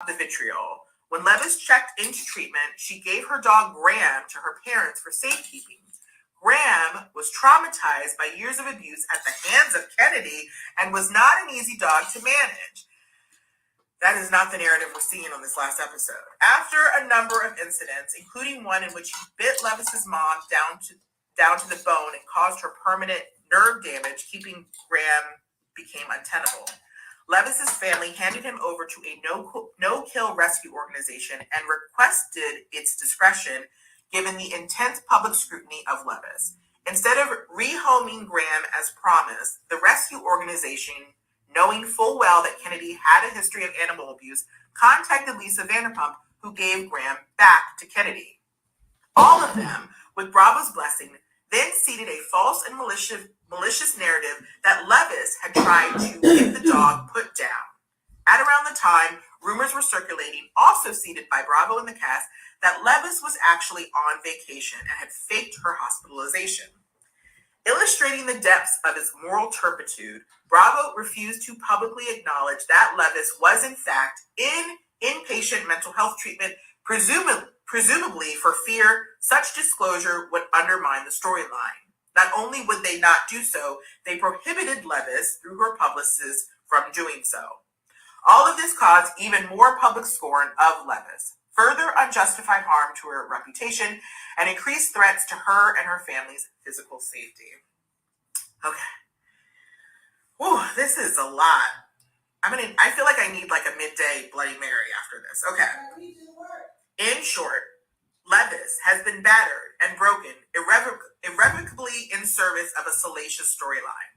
the vitriol. When LEVIIS checked into treatment, she gave her dog Graham to her parents for safekeeping. Graham was traumatized by years of abuse at the hands of Kennedy and was not an easy dog to manage. That is not the narrative we're seeing on this last episode. After a number of incidents, including one in which he bit LEVIIS's mom down to the bone and caused her permanent nerve damage, keeping Graham became untenable. LEVIIS's family handed him over to a no-kill rescue organization and requested its discretion given the intense public scrutiny of LEVIIS. Instead of rehoming Graham as promised, the rescue organization, knowing full well that Kennedy had a history of animal abuse, contacted Lisa Vanderpump, who gave Graham back to Kennedy. All of them, with Bravo's blessing, then seeded a false and malicious narrative that LEVIIS had tried to get the dog put down. At around the time, rumors were circulating, also seeded by Bravo and the cast, that LEVIIS was actually on vacation and had faked her hospitalization. Illustrating the depths of his moral turpitude, Bravo refused to publicly acknowledge that LEVIIS was in fact in inpatient mental health treatment, presumably for fear such disclosure would undermine the storyline. Not only would they not do so, they prohibited LEVIIS, through her publicists, from doing so. All of this caused even more public scorn of LEVIIS, further unjustified harm to her reputation, and increased threats to her and her family's physical safety. Okay. Whew, this is a lot. I feel like I need like a midday Bloody Mary after this. Okay. In short, LEVIIS has been battered and broken irrevocably in service of a salacious storyline.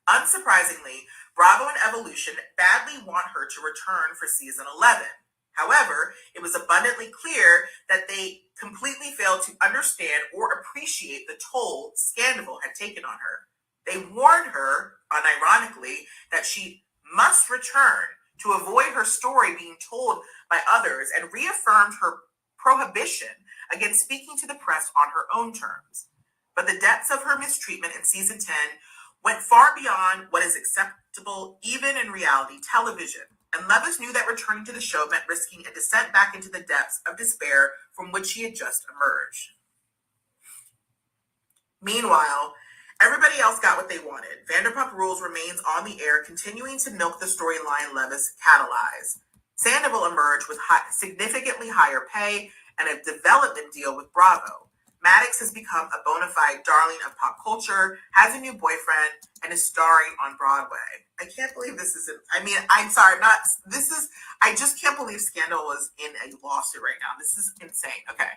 Unsurprisingly, Bravo and Evolution badly want her to return for season 11. However, it was abundantly clear that they completely failed to understand or appreciate the toll Scandal had taken on her. They warned her, unironically, that she must return to avoid her story being told by others, and reaffirmed her prohibition against speaking to the press on her own terms. But the depths of her mistreatment in season 10 went far beyond what is acceptable even in reality television, and LEVIIS knew that returning to the show meant risking a descent back into the depths of despair from which she had just emerged. Meanwhile, everybody else got what they wanted. Vanderpump Rules remains on the air, continuing to milk the storyline LEVIIS catalyzed. Sandoval emerged with significantly higher pay and a development deal with Bravo. Maddox has become a bona fide darling of pop culture, has a new boyfriend, and is starring on Broadway. I can't believe this isn't, I just can't believe Scandal was in a lawsuit right now. This is insane. Okay.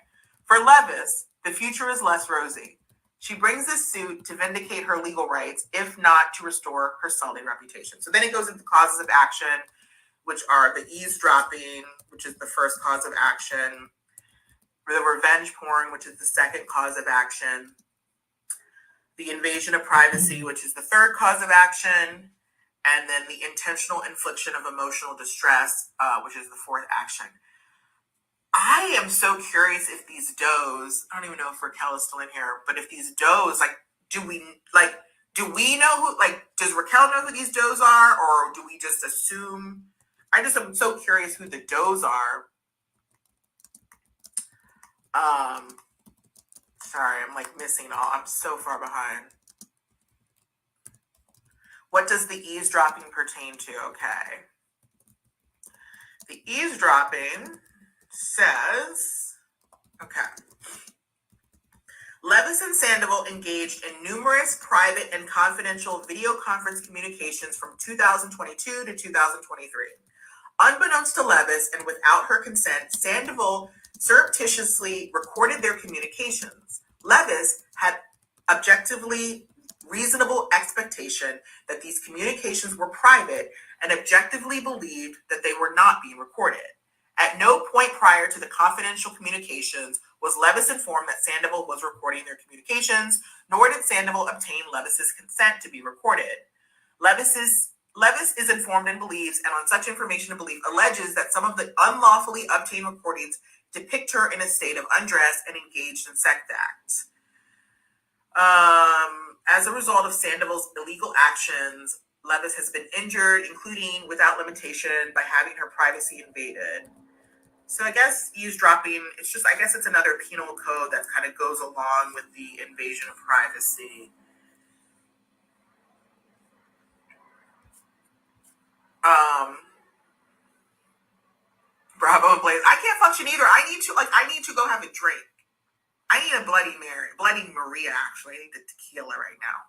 For LEVIIS, the future is less rosy. She brings this suit to vindicate her legal rights, if not to restore her sullied reputation. So then it goes into causes of action, which are the eavesdropping, which is the first cause of action, the revenge porn, which is the second cause of action, the invasion of privacy, which is the third cause of action, and then the intentional infliction of emotional distress, which is the fourth action. I am so curious if these does, I don't even know if Raquel is still in here, but if these does, do we know who, does Raquel know who these does are, or do we just assume? I'm so curious who the does are. Sorry, I'm missing all. I'm so far behind. What does the eavesdropping pertain to? Okay. The eavesdropping says, okay. LEVIIS and Sandoval engaged in numerous private and confidential video conference communications from 2022 to 2023. Unbeknownst to LEVIIS and without her consent, Sandoval surreptitiously recorded their communications. LEVIIS had objectively reasonable expectation that these communications were private and objectively believed that they were not being recorded. At no point prior to the confidential communications was LEVIIS informed that Sandoval was recording their communications, nor did Sandoval obtain LEVIIS's consent to be recorded. LEVIIS is informed and believes, and on such information and belief, alleges that some of the unlawfully obtained recordings depict her in a state of undress and engaged in sex acts. As a result of Sandoval's illegal actions, LEVIIS has been injured, including without limitation, by having her privacy invaded. So I guess eavesdropping, it's just, I guess it's another penal code that kind of goes along with the invasion of privacy. Bravo and Blaze. I can't function either. I need to go have a drink. I need a Bloody Mary, Bloody Maria, actually. I need the tequila right now.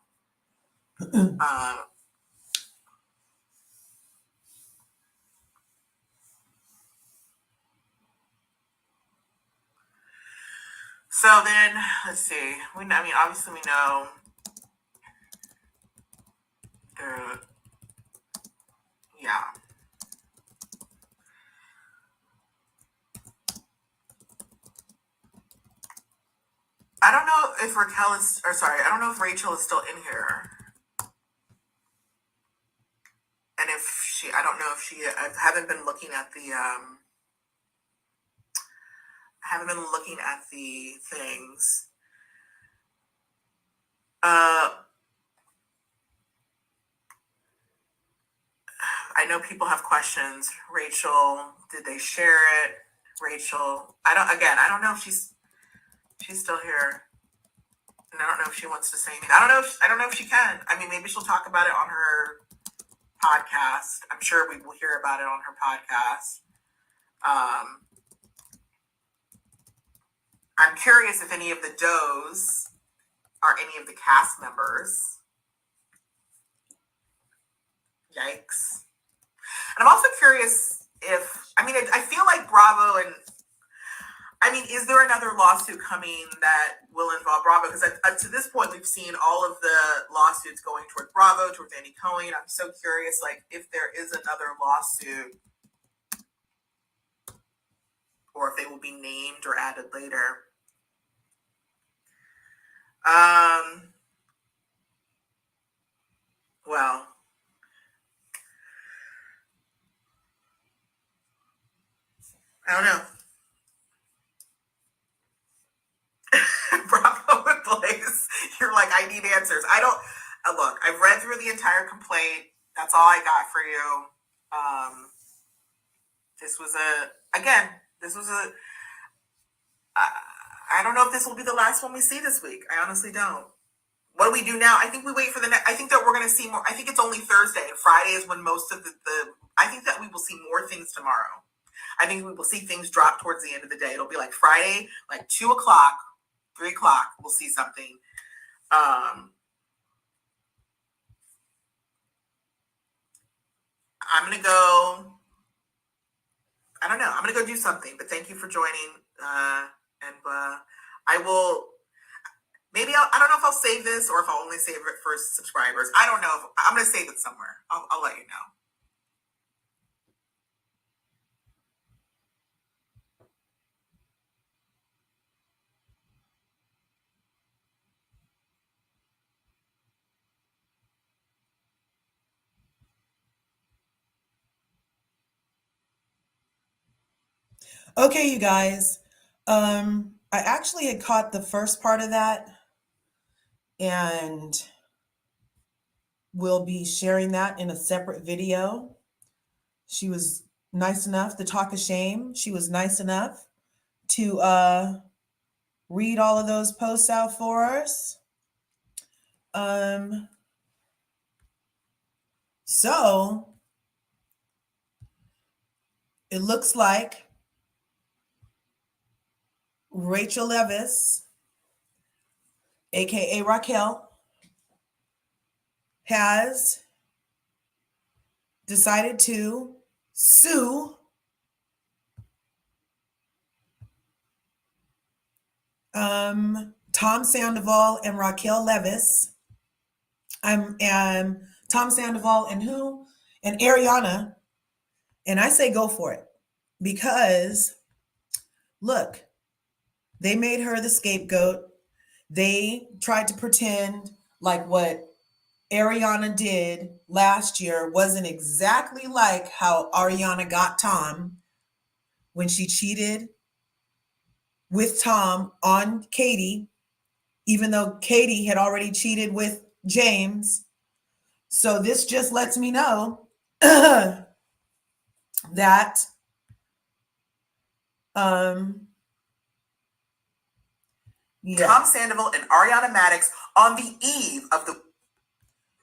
So then, let's see. Obviously we know yeah. I don't know if I don't know if Rachel is still in here. And I don't know if I haven't been looking at the things. I know people have questions. Rachel, did they share it? Rachel, I don't know if she's still here. And I don't know if she wants to say anything. I don't know if she can. I mean, maybe she'll talk about it on her podcast. I'm sure we will hear about it on her podcast. I'm curious if any of the does are any of the cast members. Yikes. And I'm also curious if, I feel like Bravo and, is there another lawsuit coming that will involve Bravo? Because to this point, we've seen all of the lawsuits going toward Bravo, towards Andy Cohen. I'm so curious, if there is another lawsuit or if they will be named or added later. Well, I don't know. Bravo and Blaze, you're like, I need answers. I don't, look, I've read through the entire complaint. That's all I got for you. I don't know if this will be the last one we see this week. I honestly don't. What do we do now? I think we wait for the next. I think that we're going to see more. I think it's only Thursday. Friday is when most of I think that we will see more things tomorrow. I think we will see things drop towards the end of the day. It'll be like Friday, like 2 o'clock, 3 o'clock. We'll see something. I'm going to go. I don't know. I'm going to go do something. But thank you for joining. I will. Maybe I don't know if I'll save this or if I'll only save it for subscribers. I don't know. I'm going to save it somewhere. I'll let you know. Okay, you guys. I actually had caught the first part of that, and we'll be sharing that in a separate video. She was nice enough to talk of shame. She was nice enough to read all of those posts out for us. So it looks like Rachel LEVIIS, aka Raquel, has decided to sue Tom Sandoval and Raquel LEVIIS. Tom Sandoval and who? And Ariana. And I say go for it. Because, look, they made her the scapegoat. They tried to pretend like what Ariana did last year wasn't exactly like how Ariana got Tom when she cheated with Tom on Katie, even though Katie had already cheated with James. So this just lets me know that yeah. Tom Sandoval and Ariana Madix on the eve of the.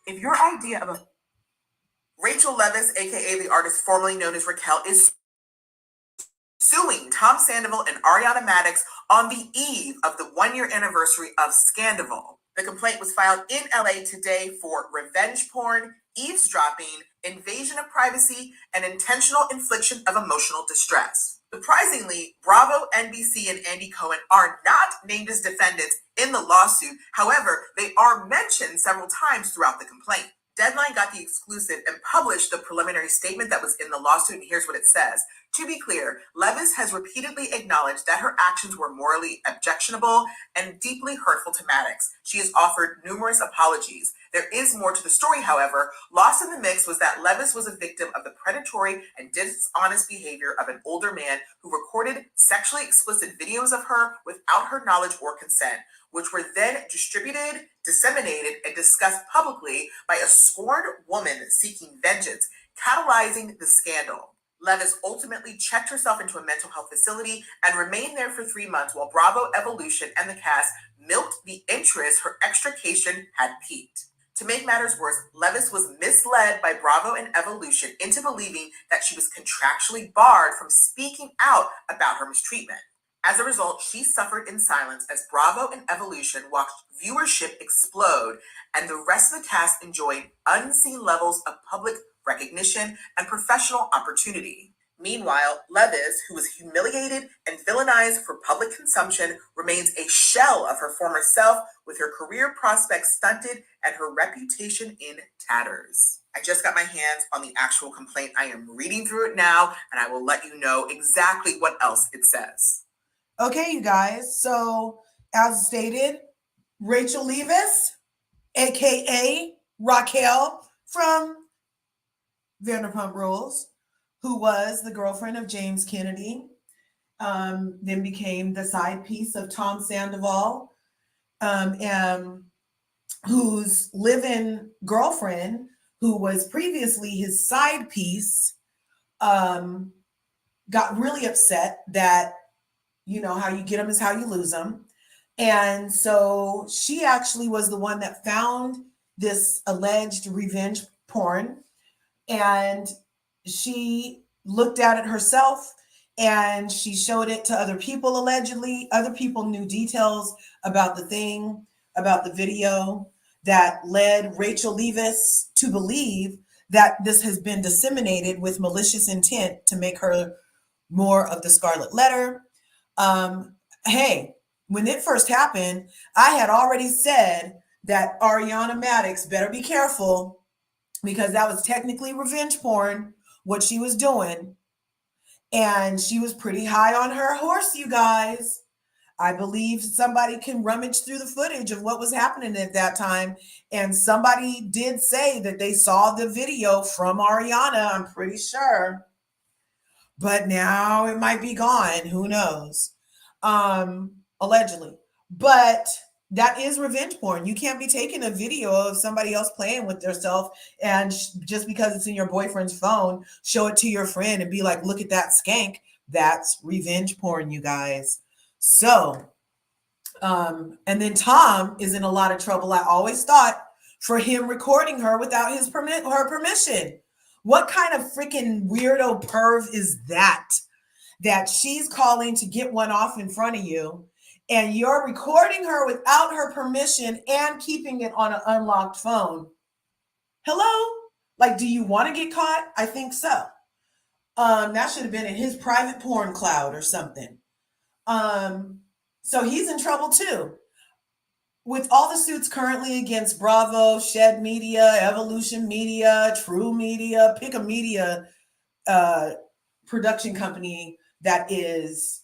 If your idea of a Rachel Leviss, aka the artist formerly known as Raquel, is suing Tom Sandoval and Ariana Madix on the eve of the 1-year anniversary of Scandoval. The complaint was filed in LA today for revenge porn, eavesdropping, invasion of privacy, and intentional infliction of emotional distress. Surprisingly, Bravo, NBC, and Andy Cohen are not named as defendants in the lawsuit. However, they are mentioned several times throughout the complaint. Deadline got the exclusive and published the preliminary statement that was in the lawsuit, and here's what it says. To be clear, Leviss has repeatedly acknowledged that her actions were morally objectionable and deeply hurtful to Madix. She has offered numerous apologies. There is more to the story, however. Lost in the mix was that Leviss was a victim of the predatory and dishonest behavior of an older man who recorded sexually explicit videos of her without her knowledge or consent, which were then distributed, disseminated, and discussed publicly by a scorned woman seeking vengeance, catalyzing the scandal. Leviss ultimately checked herself into a mental health facility and remained there for 3 months while Bravo, Evolution, and the cast milked the interest her extrication had piqued. To make matters worse, Leviss was misled by Bravo and Evolution into believing that she was contractually barred from speaking out about her mistreatment. As a result, she suffered in silence as Bravo and Evolution watched viewership explode and the rest of the cast enjoyed unseen levels of public recognition and professional opportunity. Meanwhile, Leviss, who was humiliated and villainized for public consumption, remains a shell of her former self, with her career prospects stunted and her reputation in tatters. I just got my hands on the actual complaint. I am reading through it now, and I will let you know exactly what else it says. Okay, you guys. So, as stated, Rachel Leviss, aka Raquel from Vanderpump Rules, who was the girlfriend of James Kennedy, then became the side piece of Tom Sandoval, and whose live-in girlfriend, who was previously his side piece, got really upset that, you know, how you get them is how you lose them. And so she actually was the one that found this alleged revenge porn, and she looked at it herself and she showed it to other people. Allegedly, other people knew details about the thing, about the video, that led Rachel Leviss to believe that this has been disseminated with malicious intent to make her more of the scarlet letter. Hey, when it first happened, I had already said that Ariana Madix better be careful, because that was technically revenge porn, what she was doing. And she was pretty high on her horse, you guys. I believe somebody can rummage through the footage of what was happening at that time. And somebody did say that they saw the video from Ariana, I'm pretty sure. But now it might be gone. Who knows? Allegedly. But that is revenge porn. You can't be taking a video of somebody else playing with themselves and just because it's in your boyfriend's phone, show it to your friend and be like, look at that skank. That's revenge porn, you guys. So, and then Tom is in a lot of trouble, I always thought, for him recording her without her permission. What kind of freaking weirdo perv is that? That she's calling to get one off in front of you, and you're recording her without her permission and keeping it on an unlocked phone. Hello? Like, do you want to get caught? I think so. That should have been in his private porn cloud or something. So he's in trouble too. With all the suits currently against Bravo, Shed Media, Evolution Media, True Media, pick a media production company that is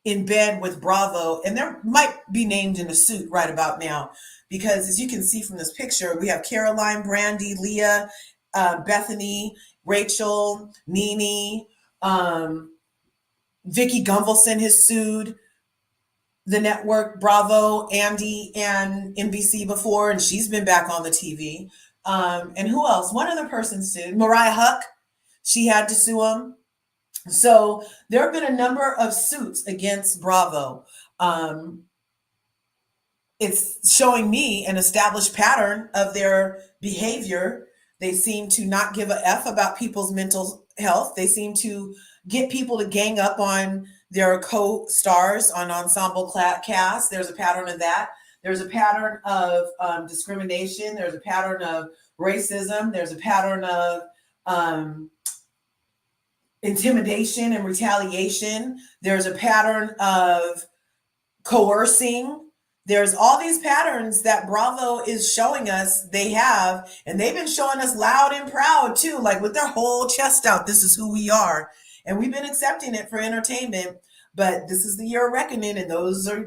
in bed with Bravo, and there might be named in a suit right about now, because as you can see from this picture, we have Caroline, Brandy, Leah, Bethany, Rachel, Nene, Vicky Gunvalson has sued the network Bravo, Andy, and NBC before, and she's been back on the TV. And who else? One other person sued. Mariah Huck. She had to sue him. So there have been a number of suits against Bravo. It's showing me an established pattern of their behavior. They seem to not give a F about people's mental health. They seem to get people to gang up on their co-stars on ensemble cast. There's a pattern of that. There's a pattern of discrimination. There's a pattern of racism. There's a pattern of intimidation and retaliation. There's a pattern of coercing. There's all these patterns that Bravo is showing us they have, and they've been showing us loud and proud too, like with their whole chest out. This is who we are, and we've been accepting it for entertainment. But this is the year of reckoning, and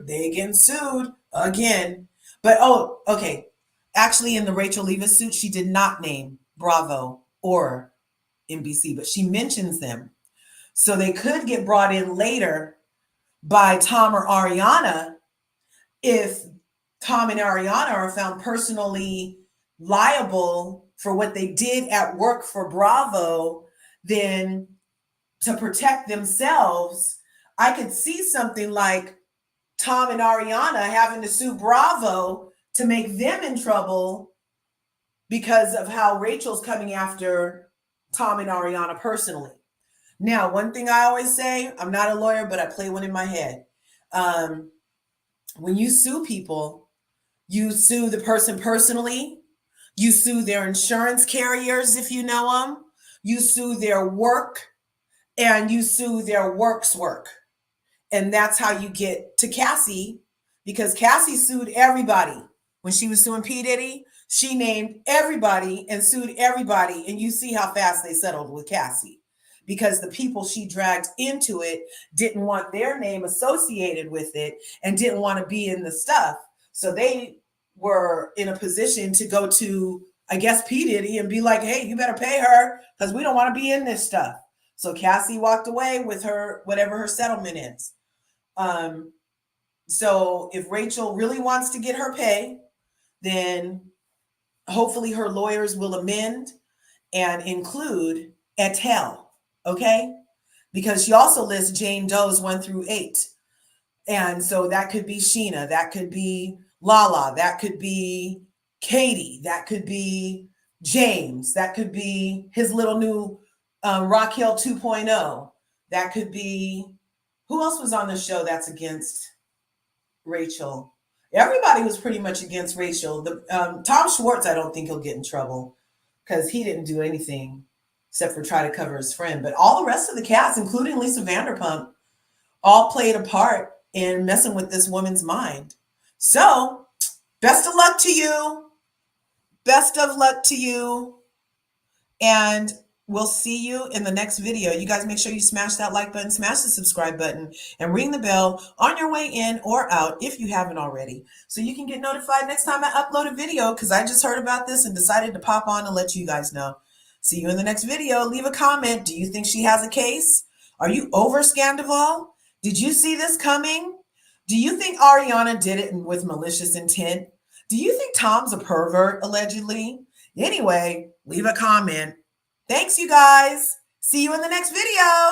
they getting sued again. But oh, okay. Actually, in the Rachel LEVIIS suit, she did not name Bravo or NBC, but she mentions them, so they could get brought in later by Tom or Ariana. If Tom and Ariana are found personally liable for what they did at work for Bravo, then to protect themselves, I could see something like Tom and Ariana having to sue Bravo to make them in trouble because of how Rachel's coming after Tom and Ariana personally. Now, one thing I always say, I'm not a lawyer, but I play one in my head. When you sue people, you sue the person personally, you sue their insurance carriers if you know them, you sue their work, and you sue their work's work. And that's how you get to Cassie, because Cassie sued everybody. When she was suing P. Diddy, she named everybody and sued everybody. And you see how fast they settled with Cassie, because the people she dragged into it didn't want their name associated with it and didn't want to be in the stuff. So they were in a position to go to, I guess, P. Diddy and be like, hey, you better pay her because we don't want to be in this stuff. So Cassie walked away with her, whatever her settlement is. So if Rachel really wants to get her pay, then hopefully her lawyers will amend and include et al. Okay? Because she also lists Jane Doe's 1 through 8. And so that could be Sheena, that could be Lala, that could be Katie, that could be James, that could be his little new Raquel 2.0. That could be, who else was on the show that's against Rachel? Everybody was pretty much against Rachel. Tom Schwartz, I don't think he'll get in trouble because he didn't do anything except for try to cover his friend. But all the rest of the cast, including Lisa Vanderpump, all played a part in messing with this woman's mind. So, best of luck to you. Best of luck to you. And we'll see you in the next video. You guys make sure you smash that like button, smash the subscribe button, and ring the bell on your way in or out if you haven't already, so you can get notified next time I upload a video, because I just heard about this and decided to pop on and let you guys know. See you in the next video. Leave a comment. Do you think she has a case? Are you over Scandival? Did you see this coming? Do you think Ariana did it with malicious intent? Do you think Tom's a pervert, allegedly? Anyway, leave a comment. Thanks, you guys. See you in the next video.